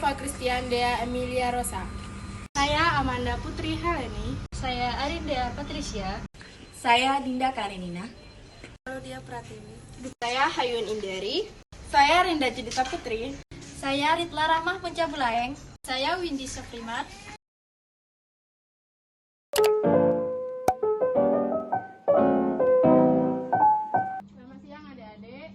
Nova Christian Dea Emilia Rosa. Saya Amanda Putri Heleni. Saya Arinda Patricia. Saya Dinda Karenina. Claudia Pratiwi. Saya Hayun Indari. Saya Rinda Judita Putri. Saya Ritla Rahmah Pencabulaeng. Saya Windy Safrimat. Selamat siang adik-adik.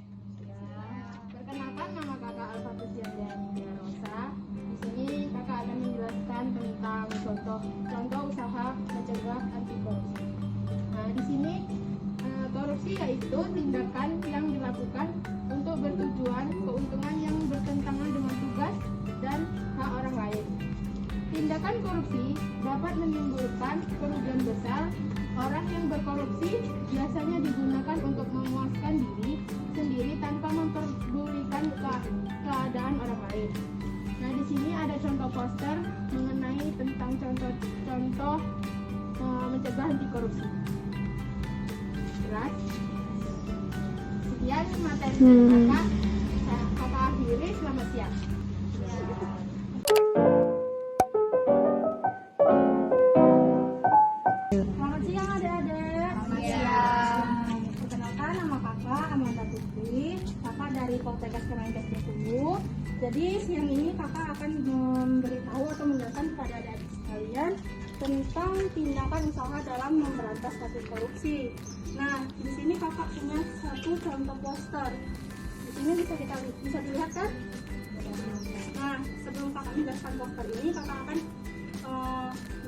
Perkenalkan, nama kakak Alfa Christian Dea Emilia Rosa. Di sini kakak akan menjelaskan tentang contoh usaha mencegah anti korupsi. Nah, di sini korupsi yaitu tindakan yang dilakukan untuk bertujuan keuntungan yang bertentangan dengan tugas dan hak orang lain. Tindakan korupsi dapat menimbulkan kerugian besar. Orang yang berkorupsi biasanya digunakan untuk memuaskan diri sendiri tanpa memperdulikan keadaan orang lain. Nah, di sini ada contoh poster mengenai tentang contoh mencegah anti korupsi. Jelas? Sekian materi kakak. Kakak akhiri, selamat siang. Selamat siang adik-adik. Selamat siang. Perkenalkan, nama kakak Amanda Putri. Kakak dari Poltekkes Kemenkes Bengkulu. Jadi siang ini kakak akan memberitahu atau menjelaskan kepada adik-adik sekalian tentang tindakan usaha dalam memberantas kasus korupsi. Nah, di sini kakak punya satu contoh poster. Di sini bisa dilihat kan? Nah, sebelum kakak menjelaskan poster ini, kakak akan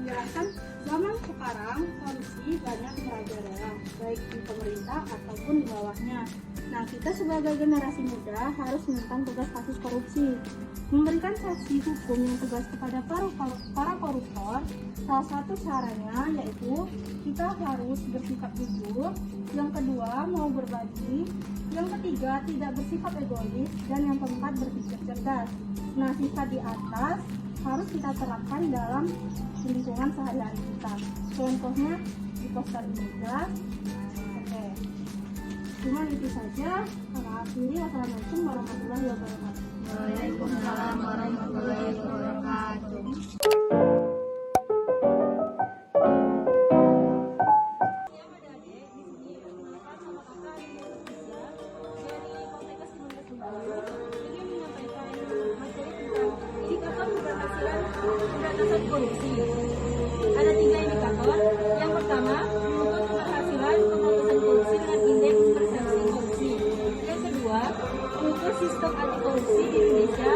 menjelaskan zaman sekarang korupsi banyak merajalela, baik di pemerintah ataupun di bawahnya. Nah, kita sebagai generasi muda harus menentang tugas kasus korupsi, memberikan sanksi hukum yang tegas kepada para koruptor. Salah satu caranya yaitu kita harus bersikap jujur, yang kedua mau berbagi, yang ketiga tidak bersifat egois, dan yang keempat berpikir cerdas. Nah, sifat di atas harus kita terapkan dalam lingkungan sehari-hari kita. Contohnya di poster ini ya. Oke. Cuma itu saja. Kakak akhiri. Wassalamualaikum warahmatullahi wabarakatuh. Waalaikumsalam warahmatullahi wabarakatuh. Pemberantasan korupsi. Ada 3 indikator. Yang pertama, mengukur keberhasilan pemberantasan korupsi dengan indeks persepsi korupsi. Yang kedua, mengukur sistem anti korupsi di Indonesia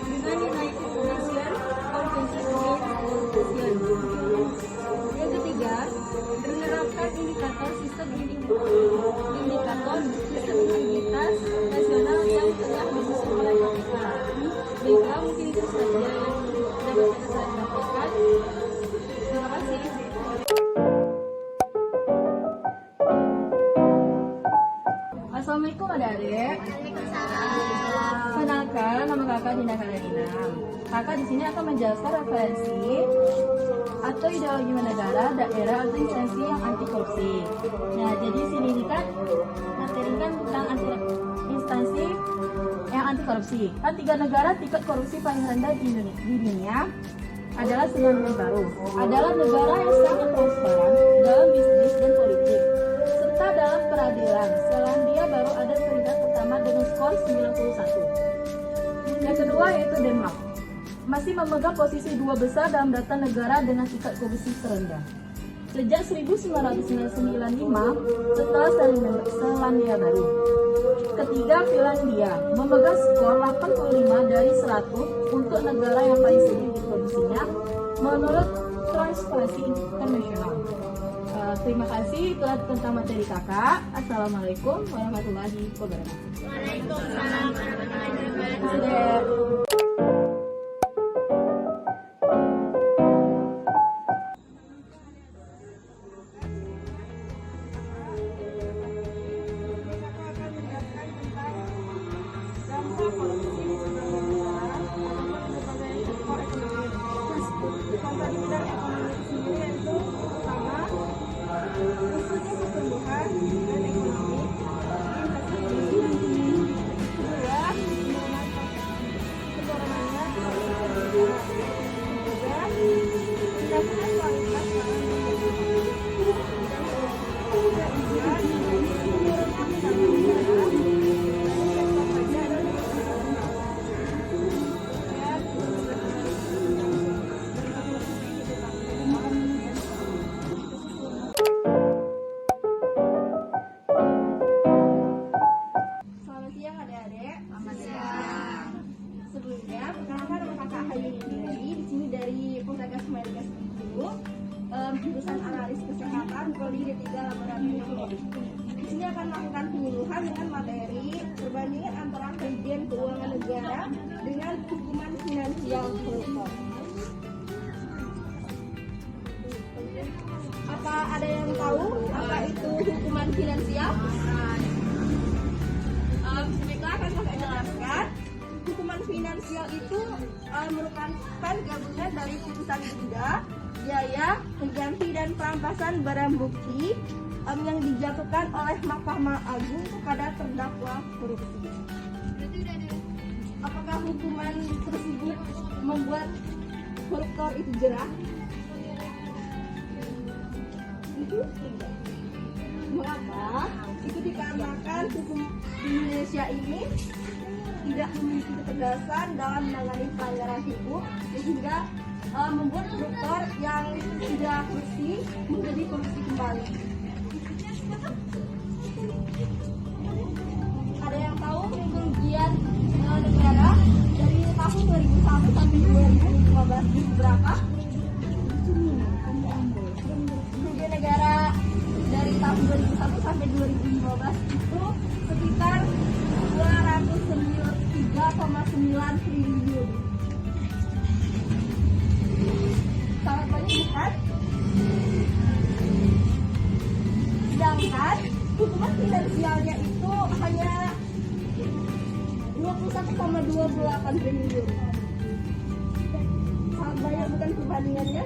dengan United Nations Convention Against Corruption. Yang ketiga, menerapkan indikator sistem integritas nasional yang telah disusun oleh KPK. Baiklah, mungkin itu saja yang dapat saya sampaikan. Terima kasih. Assalamualaikum adik-adik. Kenalkan, nama kakak Dinda Karenina. Kakak di sini akan menjelaskan referensi atau ideologi negara, daerah atau instansi yang anti korupsi. Nah, jadi sini ini kan materi kan tentang instansi yang anti korupsi. Kan 3 negara tingkat korupsi paling rendah di dunia adalah Selandia Baru. Adalah negara yang sangat transparan dalam bisnis dan politik serta dalam peradilan. Selandia Baru ada peringkat pertama dengan skor 91. Yang kedua yaitu Denmark, masih memegang posisi 2 besar dalam data negara dengan tingkat korupsi terendah. Sejak 1995 setelah Selandia Baru. Ketiga, Finlandia memegang skor 85 dari 100 untuk negara yang paling sedikit korupsinya menurut Transparency International. Terima kasih, itulah tentang materi kakak. Assalamualaikum warahmatullahi wabarakatuh. Waalaikumsalam warahmatullahi wabarakatuh. Adik. Kedua, jurusan analis kesehatan prodi D3 laboratorium. Di sini akan melakukan penyuluhan dengan materi perbandingan antara kerugian keuangan negara dengan hukuman finansial koruptor. Apa ada yang tahu apa itu hukuman finansial? Baiklah, akan saya jelaskan. Hukuman finansial itu merupakan gabungan dari putusan denda, biaya, pengganti dan perampasan barang bukti yang dijatuhkan oleh Mahkamah Agung kepada terdakwa korupsi. Apakah hukuman tersebut membuat koruptor itu jerah? Itu tidak. Mengapa? Itu dikarenakan hukum di Indonesia ini tidak memiliki ketegasan dalam menangani pelanggaran hukum sehingga membuat koruptor yang sudah korupsi menjadi korupsi kembali. Ada yang tahu kerugian negara dari tahun 2001 sampai 2015 itu berapa? Kerugian negara dari tahun 2001 sampai 2015 itu sekitar 293,9 triliun. Sangat banyak bukan? Sedangkan hukuman finansialnya itu hanya 21,28 triliun. Sangat banyak bukan perbandingannya?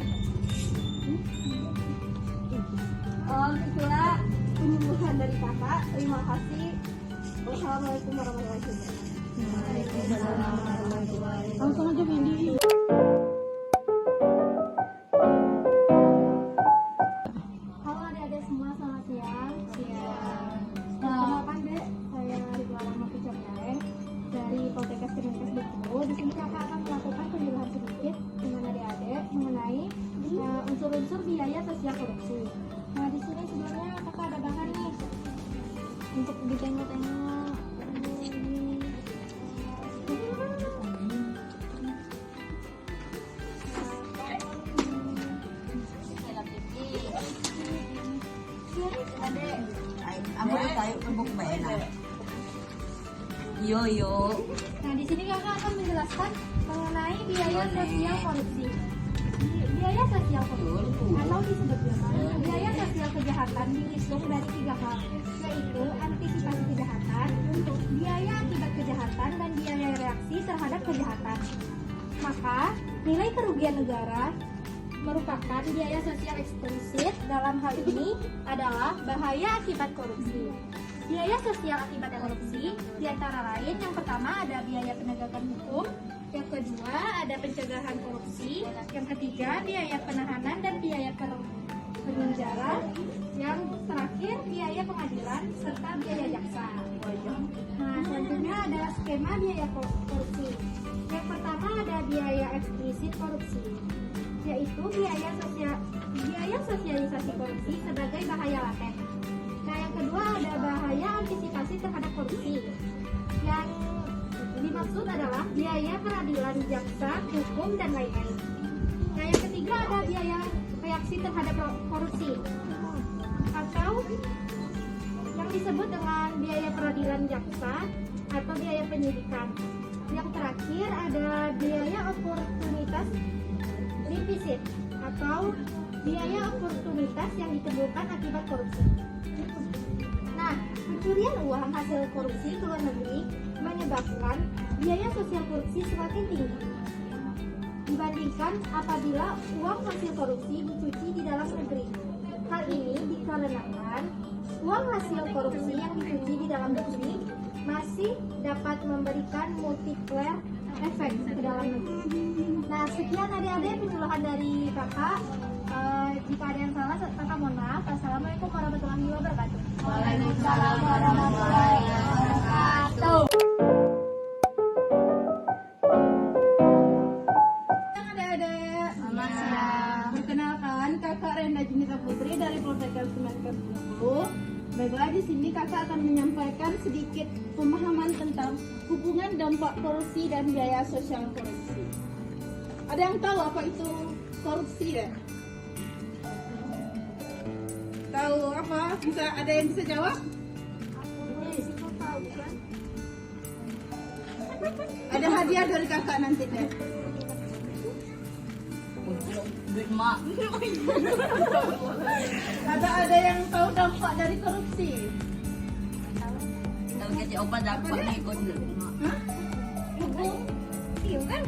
Itulah penyuluhan dari kakak. Terima kasih. Wassalamualaikum warahmatullahi wabarakatuh. Langsung aja Windy. Halo adik-adik semua, selamat siang. Perkenalkan Dek, saya Ridwan Mahfud Cerdai dari Poltekkes Kemenkes Bengkulu. Di sini kakak akan melakukan penyuluhan sedikit dengan adik-adik mengenai unsur-unsur biaya sosial korupsi. Nah di sini sebenarnya kakak ada bahan nih untuk ditengok-tengok. Yo. Nah, di sini kakak akan menjelaskan mengenai biaya sosial korupsi. Biaya sosial korupsi atau disebut biaya sosial kejahatan dihitung dari 3 hal, yaitu antisipasi kejahatan, biaya akibat kejahatan, dan biaya reaksi terhadap kejahatan. Maka, nilai kerugian negara merupakan biaya sosial eksplisit. Dalam hal ini adalah bahaya akibat korupsi. Biaya sosial akibat korupsi diantara lain yang pertama ada biaya penegakan hukum, yang kedua ada pencegahan korupsi, yang ketiga biaya penahanan dan biaya penjara, yang terakhir biaya pengadilan serta biaya jaksa. Nah, selanjutnya ada skema biaya korupsi. Yang pertama ada biaya eksplisit korupsi, yaitu biaya sosialisasi korupsi sebagai bahaya laten. Nah, yang kedua ada bahaya antisipasi terhadap korupsi. Yang dimaksud adalah biaya peradilan, jaksa, hukum, dan lain-lain. Nah, yang ketiga ada biaya reaksi terhadap korupsi, atau yang disebut dengan biaya peradilan jaksa atau biaya penyidikan. Yang terakhir ada biaya oportunitas defisit atau biaya oportunitas yang ditimbulkan akibat korupsi. Nah, pencurian uang hasil korupsi ke luar negeri menyebabkan biaya sosial korupsi semakin tinggi dibandingkan apabila uang hasil korupsi dicuci di dalam negeri. Hal ini dikarenakan uang hasil korupsi yang dicuci di dalam negeri masih dapat memberikan multiplier efek ke dalam negeri. Nah, sekian adik-adik penyuluhan dari kakak. Jika ada yang salah, kakak mohon maaf. Assalamualaikum warahmatullahi wabarakatuh. Waalaikumsalam warahmatullahi wabarakatuh. Adik-adik, perkenalkan kakak Renda Junita Putri dari Poltekkes Kemenkes Bengkulu. Baiklah, di sini kakak akan menyampaikan sedikit pemahaman tentang hubungan dampak korupsi dan biaya sosial korupsi. Ada yang tahu apa itu korupsi ya? Tahu apa? Bisa ada yang bisa jawab? Ada hadiah dari kakak nanti deh. Duit mak. Ada yang tahu dampak dari korupsi? Kalau gaji obat dapat nih ikut mak. Hah? Iya kan?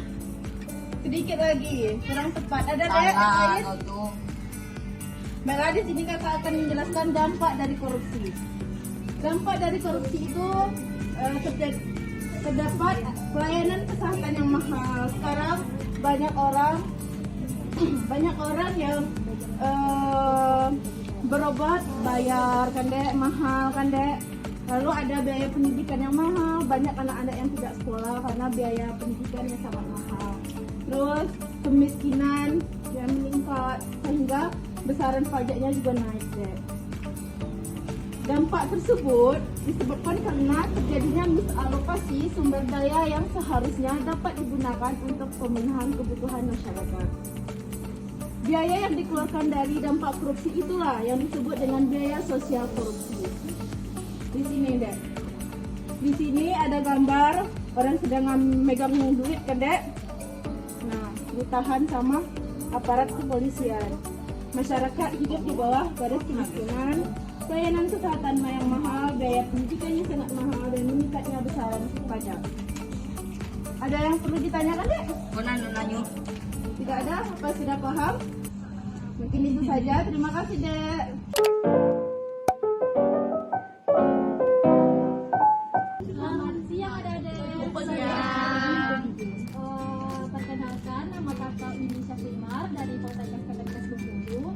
Sedikit lagi, kurang tepat. Ada deh yang Salah lain? kau tuh. Baiklah, di sini kakak akan menjelaskan dampak dari korupsi. Dampak dari korupsi itu terdapat pelayanan kesehatan yang mahal. Sekarang banyak orang yang berobat bayar kan dek, mahal kan dek. Lalu ada biaya pendidikan yang mahal, banyak anak-anak yang tidak sekolah karena biaya pendidikan yang sangat mahal. Terus kemiskinan yang meningkat sehingga besaran pajaknya juga naik dek. Dampak tersebut disebabkan karena terjadinya misalokasi sumber daya yang seharusnya dapat digunakan untuk pemenuhan kebutuhan masyarakat. Biaya yang dikeluarkan dari dampak korupsi itulah yang disebut dengan biaya sosial korupsi. Di sini dek. Di sini ada gambar orang sedang megang duit kan dek. Nah, ditahan sama aparat kepolisian. Masyarakat hidup di bawah garis kemiskinan, pelayanan kesehatan yang mahal, biaya pendidikannya sangat mahal, dan meningkatnya besaran pajak. Ada yang perlu ditanyakan dek? Pernah nanya. Tidak ada? Apa sudah paham? Mungkin itu saja. Terima kasih dek. Selamat siang adik-adik. Perkenalkan, nama kakak Indonesia Simar dari Poltekkes Kemenkes Bengkulu.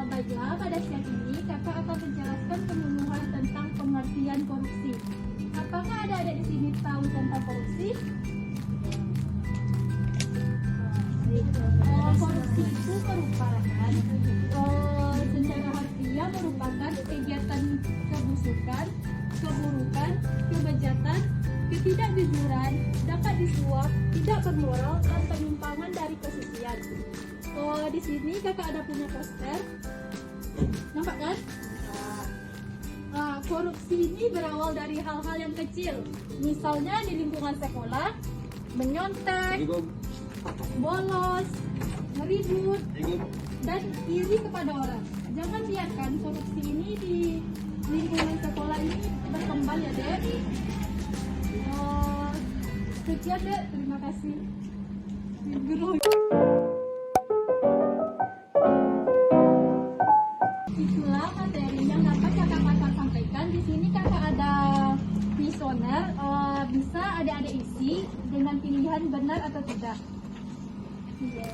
Baiklah, pada siang ini kakak akan menjelaskan pemenuhan tentang pengertian korupsi. Apakah adik-adik di sini tahu tentang korupsi? Korupsi itu merupakan secara harfiah merupakan kegiatan kebusukan, keburukan, kebejatan, ketidakjujuran, dapat disuap, tidak bermoral, dan penyimpangan dari kesucian. Di sini kakak ada punya poster, nampak kan? Korupsi ini berawal dari hal-hal yang kecil, misalnya di lingkungan sekolah, menyontek, bolos, ngeribut, dan iri kepada orang. Jangan biarkan korupsi ini di lingkungan sekolah ini berkembang ya dek. Sekian dek, terima kasih. Guru. Itulah materi yang dapat kakak sampaikan. Di sini kakak ada kuesioner, bisa adik-adik isi dengan pilihan benar atau tidak. Iya.